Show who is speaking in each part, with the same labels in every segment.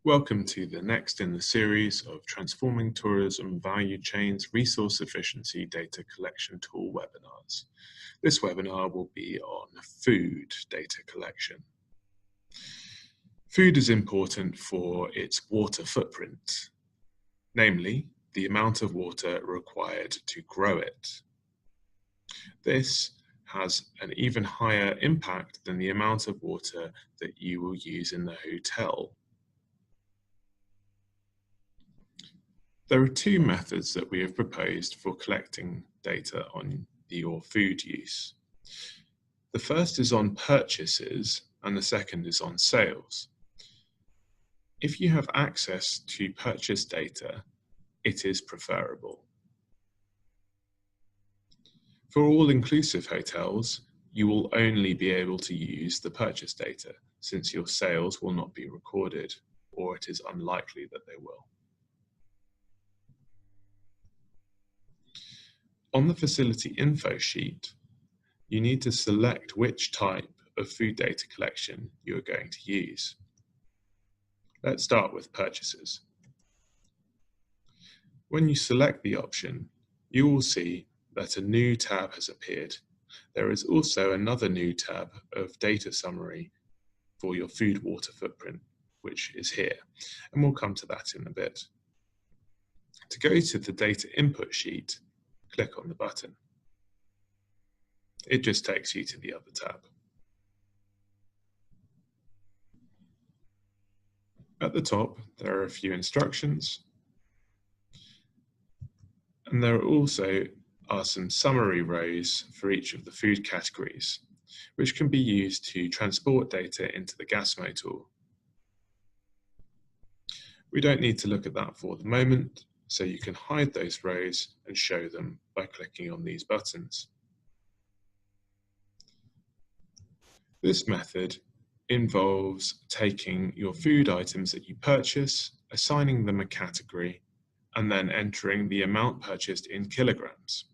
Speaker 1: Welcome to the next in the series of Transforming Tourism Value Chains Resource Efficiency Data Collection Tool webinars. This webinar will be on food data collection. Food is important for its water footprint, namely the amount of water required to grow it. This has an even higher impact than the amount of water that you will use in the hotel. There are two methods that we have proposed for collecting data on your food use. The first is on purchases and the second is on sales. If you have access to purchase data, it is preferable. For all-inclusive hotels, you will only be able to use the purchase data since your sales will not be recorded, or it is unlikely that they will. On the facility info sheet, you need to select which type of food data collection you are going to use. Let's start with purchases. When you select the option, you will see that a new tab has appeared. There is also another new tab of data summary for your food water footprint, which is here, and we'll come to that in a bit. To go to the data input sheet, click on the button. It just takes you to the other tab. At the top, there are a few instructions, and there also are some summary rows for each of the food categories, which can be used to transport data into the Gasmo tool. We don't need to look at that for the moment, so you can hide those rows and show them by clicking on these buttons. This method involves taking your food items that you purchase, assigning them a category, and then entering the amount purchased in kilograms.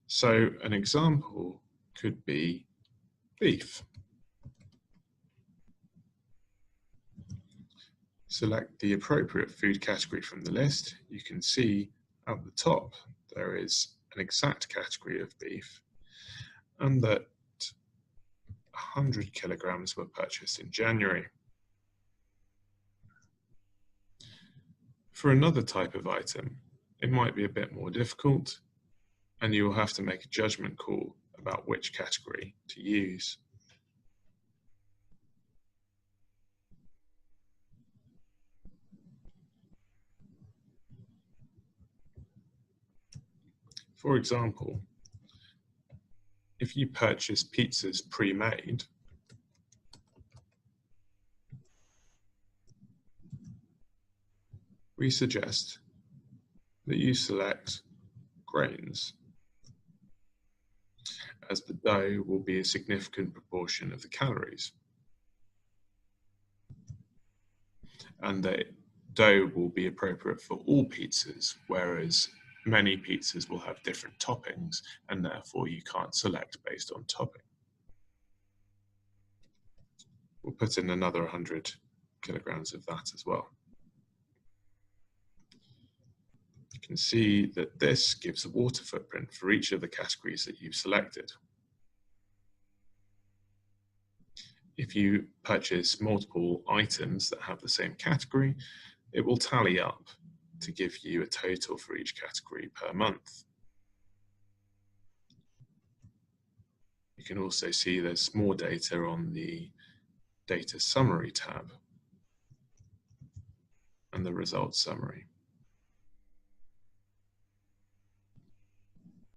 Speaker 1: So an example could be beef. Select the appropriate food category from the list. You can see at the top there is an exact category of beef and that 100 kilograms were purchased in January. For another type of item, it might be a bit more difficult and you will have to make a judgment call about which category to use. For example, if you purchase pizzas pre-made, we suggest that you select grains, as the dough will be a significant proportion of the calories. And the dough will be appropriate for all pizzas, whereas many pizzas will have different toppings, and therefore you can't select based on topping. We'll put in another 100 kilograms of that as well. You can see that this gives a water footprint for each of the categories that you've selected. If you purchase multiple items that have the same category, it will tally up to give you a total for each category per month. You can also see there's more data on the data summary tab and the results summary.